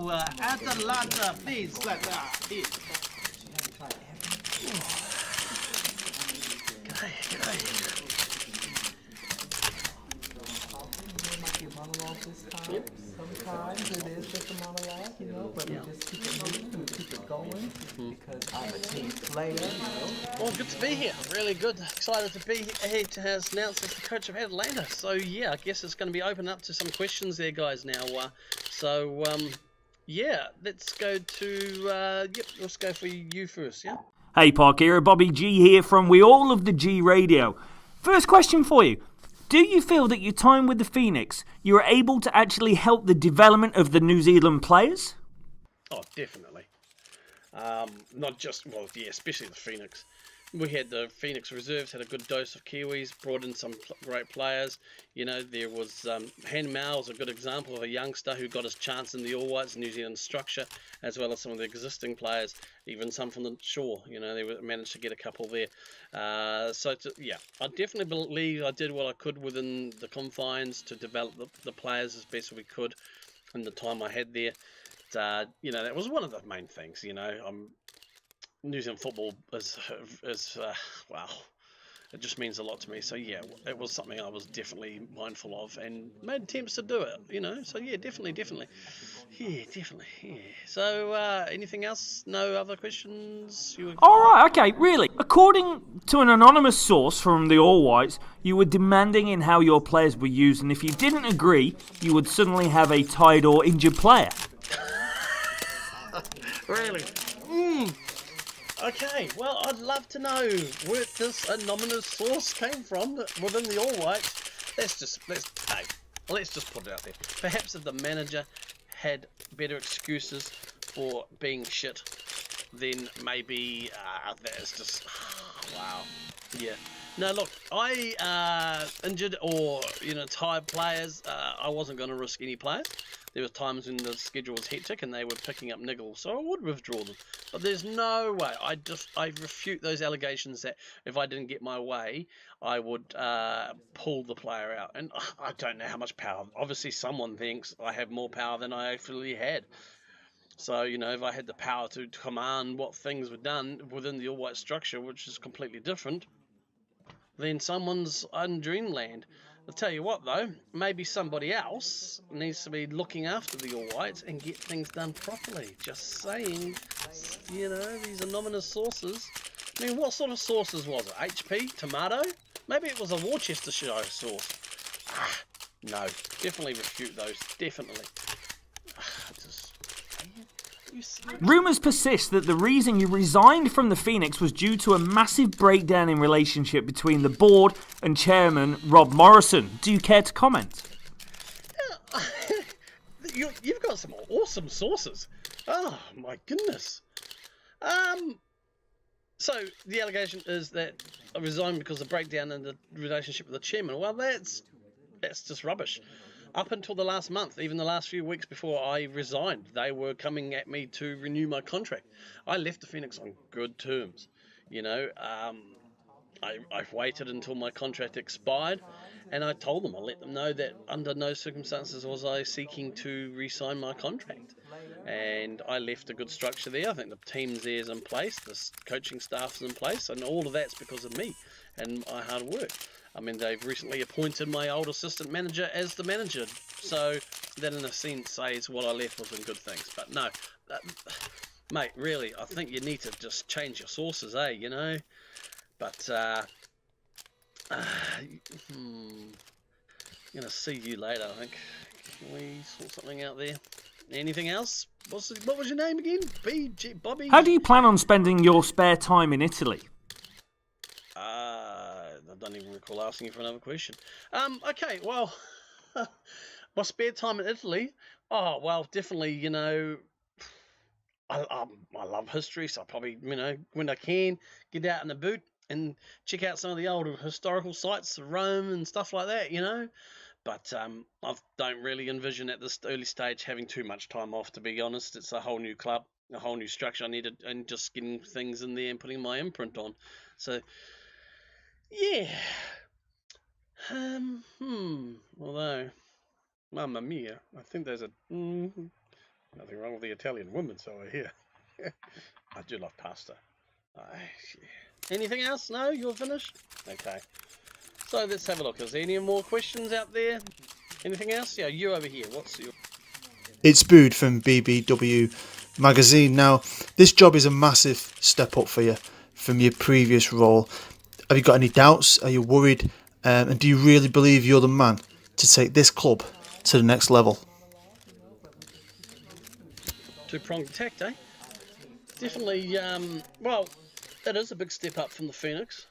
Atalanta, please. Yep. Sometimes it is just a monologue, you know, but we just keep it moving and keep it going because I'm a team player, you know. Well, good to be here. Really good. Excited to be here to announce as the coach of Atalanta. So, yeah, I guess it's going to be open up to some questions there, guys, now. Let's go to... let's go for you first, yeah? Hey Parkera, Bobby G here from We All of the G Radio. First question for you. Do you feel that your time with the Phoenix, you were able to actually help the development of the New Zealand players? Oh, definitely. Not just, especially the Phoenix. We had the Phoenix reserves, had a good dose of Kiwis, brought in some great players. You know, there was Han Mao, a good example of a youngster who got his chance in the All Whites New Zealand structure, as well as some of the existing players, even some from the shore. You know, they managed to get a couple there. I definitely believe I did what I could within the confines to develop the players as best we could in the time I had there. That was one of the main things. You know, New Zealand football is it just means a lot to me. So yeah, it was something I was definitely mindful of and made attempts to do it. You know, so yeah, definitely. Yeah. So anything else? No other questions? Alright, okay, really. According to an anonymous source from the All Whites, you were demanding in how your players were used, and if you didn't agree, you would suddenly have a tied or injured player. Really? Okay, well, I'd love to know where this anonymous source came from within the All Whites. Let's just put it out there. Perhaps if the manager had better excuses for being shit, then maybe that's just wow. Yeah. No, look, I injured or tired players. I wasn't going to risk any players. There were times when the schedule was hectic and they were picking up niggles, so I would withdraw them. But there's no way. I refute those allegations that if I didn't get my way, I would pull the player out. And I don't know how much power. Obviously, someone thinks I have more power than I actually had. So, if I had the power to command what things were done within the all-white structure, which is completely different, then someone's in dreamland. I'll tell you what, though, maybe somebody else needs to be looking after the All Whites and get things done properly. Just saying, these anonymous sources. I mean, what sort of sources was it? HP? Tomato? Maybe it was a Worcestershire source. No, definitely refute those. Definitely. Rumours persist that the reason you resigned from the Phoenix was due to a massive breakdown in relationship between the board and chairman Rob Morrison. Do you care to comment? You've got some awesome sources. Oh my goodness. So the allegation is that I resigned because of the breakdown in the relationship with the chairman. Well, that's just rubbish. Up until the last month, even the last few weeks before I resigned, they were coming at me to renew my contract. I left the Phoenix on good terms. I waited until my contract expired, and I told them, I let them know that under no circumstances was I seeking to re-sign my contract. And I left a good structure there. I think the team's there is in place, the coaching staff's in place, and all of that's because of me and my hard work. I mean, they've recently appointed my old assistant manager as the manager, so that in a sense says what I left was in good things. But no, mate, really, I think you need to just change your sources, But, I'm going to see you later, I think. Can we sort something out there? Anything else? What was your name again? Bobby? How do you plan on spending your spare time in Italy? I don't even recall asking you for another question. Okay, well, my spare time in Italy. Oh, well, definitely, I love history, so I probably, when I can, get out in the boot and check out some of the old historical sites of Rome and stuff like that, But I don't really envision at this early stage having too much time off, to be honest. It's a whole new club, a whole new structure I needed, and just getting things in there and putting my imprint on. So, yeah. Although, Mamma Mia, I think there's another nothing wrong with the Italian women, so I hear. I do love pasta. Anything else? No, you're finished? Okay. So let's have a look. Is there any more questions out there? Anything else? Yeah, you over here. What's your... It's Bood from BBW Magazine. Now, this job is a massive step up for you from your previous role. Have you got any doubts? Are you worried? And do you really believe you're the man to take this club to the next level? Two-pronged attack, eh? Definitely, well, that is a big step up from the Phoenix.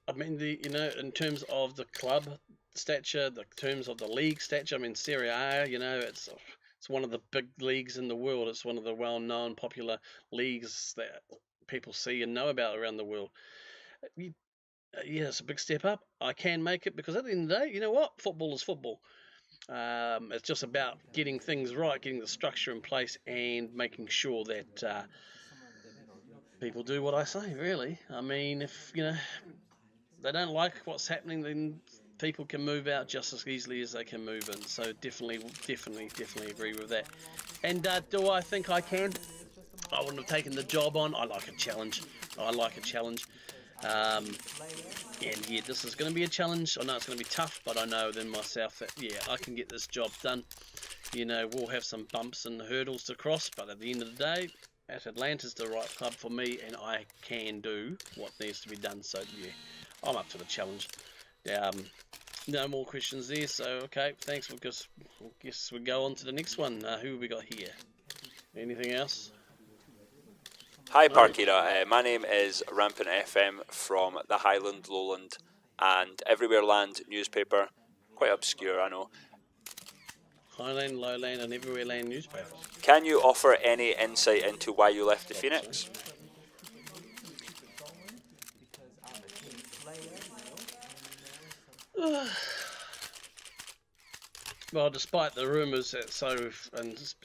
I mean, in terms of the club stature, the terms of the league stature, I mean, Serie, it's one of the big leagues in the world. It's one of the well-known, popular leagues that people see and know about around the world. Yeah, it's a big step up. I can make it because at the end of the day, you know what? Football is football. It's just about getting things right, getting the structure in place, and making sure that people do what I say, really. I mean, if, they don't like what's happening, then people can move out just as easily as they can move in. So definitely agree with that. And do I think I can? I wouldn't have taken the job on. I like a challenge. And yeah, this is going to be a challenge. I know it's going to be tough, but I know within myself that, yeah, I can get this job done. We'll have some bumps and hurdles to cross, but at the end of the day, Atalanta's the right club for me, and I can do what needs to be done. So yeah, I'm up to the challenge. No more questions there. So okay, thanks. I guess we'll go on to the next one. Who have we got here? Anything else? Hi Parkera, my name is Rampant FM from the Highland, Lowland and Everywhere Land newspaper. Quite obscure, I know. Highland, Lowland and Everywhere Land newspaper. Can you offer any insight into why you left the Phoenix? Well, despite the rumours that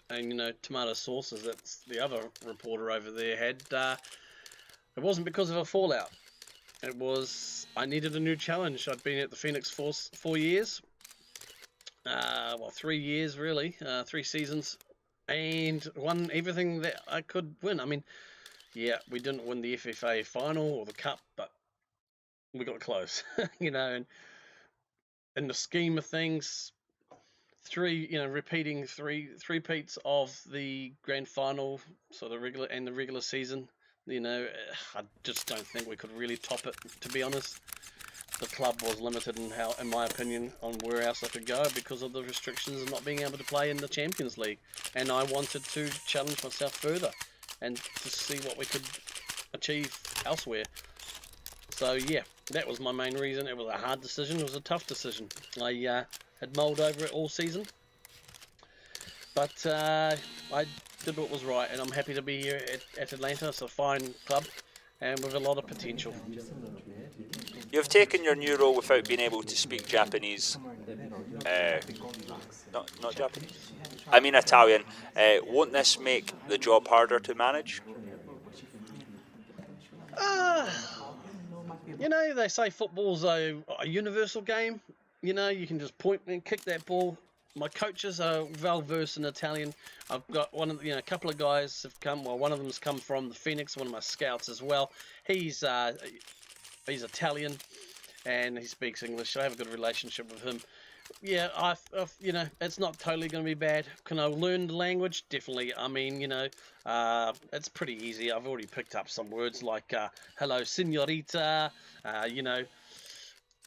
and tomato sauces that the other reporter over there had, it wasn't because of a fallout. It was I needed a new challenge. I'd been at the Phoenix for 4 years, 3 years really, 3 seasons, and won everything that I could win. I mean, yeah, we didn't win the FFA final or the cup, but we got close, and in the scheme of things, repeating three-peats of the grand final, so the regular season, I just don't think we could really top it, to be honest. The club was limited in my opinion, on where else I could go because of the restrictions of not being able to play in the Champions League, and I wanted to challenge myself further and to see what we could achieve elsewhere. So yeah, that was my main reason. It was a hard decision. It was a tough decision. I had mulled over it all season, but I did what was right, and I'm happy to be here at Atalanta. It's a fine club and with a lot of potential. You've taken your new role without being able to speak Japanese. Not Japanese. I mean Italian. Won't this make the job harder to manage? They say football's a universal game. You can just point and kick that ball. My coaches are well versed in Italian. I've got a couple of guys have come. Well, one of them's come from the Phoenix. One of my scouts as well. He's Italian, and he speaks English. I have a good relationship with him. Yeah, it's not totally going to be bad. Can I learn the language? Definitely. I mean, it's pretty easy. I've already picked up some words like hello, señorita,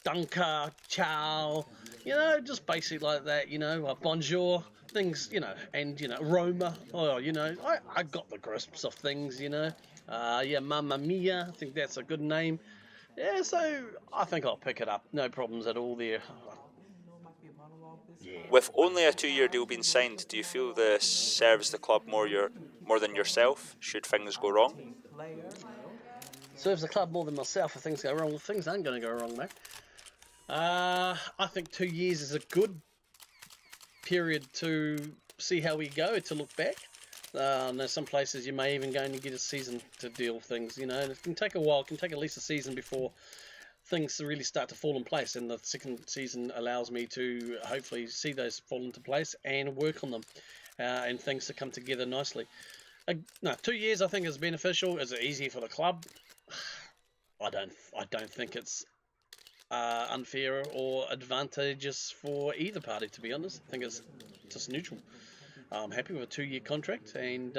danka, ciao, just basic like that, bonjour, things, and, Roma, I got the crisps of things, mamma mia, I think that's a good name. Yeah, so I think I'll pick it up. No problems at all there. Yeah. With only a 2-year deal being signed, do you feel this serves the club more than yourself, should things go wrong? Serves the club more than myself if things go wrong. Well, things aren't going to go wrong, mate. I think 2 years is a good period to see how we go, to look back. There's some places you may even go and get a season to deal with things, and it can take a while. It can take at least a season before things really start to fall in place, and the second season allows me to hopefully see those fall into place and work on them. and things to come together nicely. No, 2 years I think is beneficial. Is it easy for the club? I don't think it's unfair or advantageous for either party, to be honest. I think it's just neutral. I'm happy with a 2-year contract, and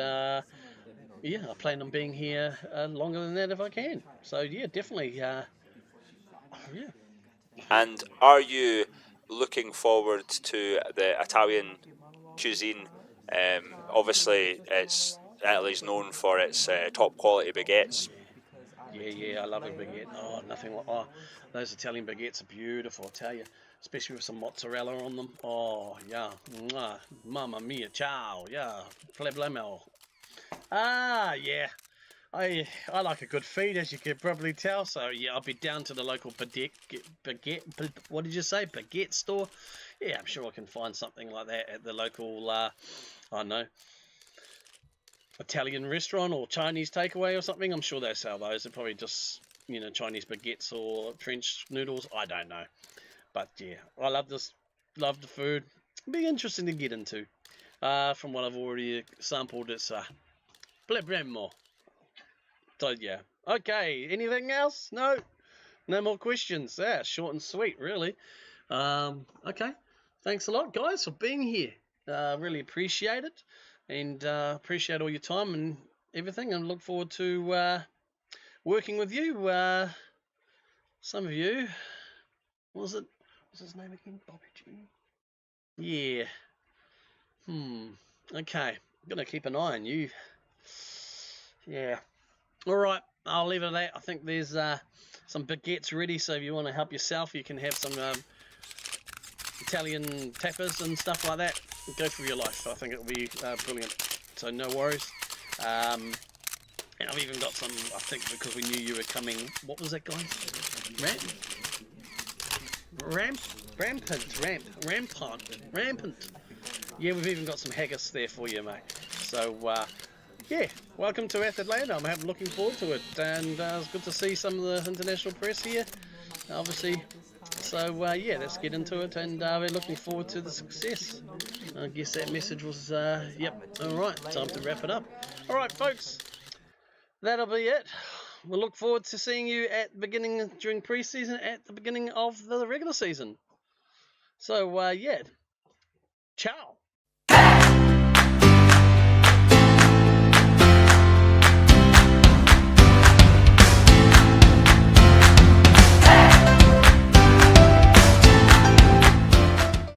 yeah, I plan on being here longer than that if I can. So yeah, definitely. Yeah. And are you looking forward to the Italian cuisine? Obviously, Italy's known for its top quality baguettes. Yeah, I love a baguette. Oh, nothing like those Italian baguettes are beautiful, I tell you. Especially with some mozzarella on them. Oh, yeah. Mwah. Mamma mia, ciao. Yeah. Problemo. Yeah. I like a good feed, as you can probably tell. So yeah, I'll be down to the local baguette. What did you say? Baguette store. Yeah, I'm sure I can find something like that at the local. I don't know, Italian restaurant or Chinese takeaway or something. I'm sure they sell those. They're probably just Chinese baguettes or French noodles. I don't know, but yeah, I love this. Love the food. Be interesting to get into. From what I've already sampled, it's Blebremo. So yeah. Okay. Anything else? No. No more questions. Yeah, short and sweet, really. Okay. Thanks a lot, guys, for being here. Really appreciate it, and appreciate all your time and everything. And look forward to working with you. Some of you. What's his name again? Bobby G. Yeah. Okay. I'm gonna keep an eye on you. Yeah. All right, I'll leave it at that. I think there's some baguettes ready, so if you want to help yourself, you can have some Italian tapas and stuff like that. Go for your life. I think it'll be brilliant. So no worries. And I've even got some, I think, because we knew you were coming. What was that, guys? Rampant. Yeah, we've even got some haggis there for you, mate. So, yeah, welcome to Atalanta. I'm looking forward to it, and it's good to see some of the international press here, obviously. So yeah, let's get into it, and we're looking forward to the success. I guess that message was, yep, all right, time to wrap it up. All right, folks, that'll be it. We'll look forward to seeing you at the beginning, during pre-season, at the beginning of the regular season. So yeah, ciao.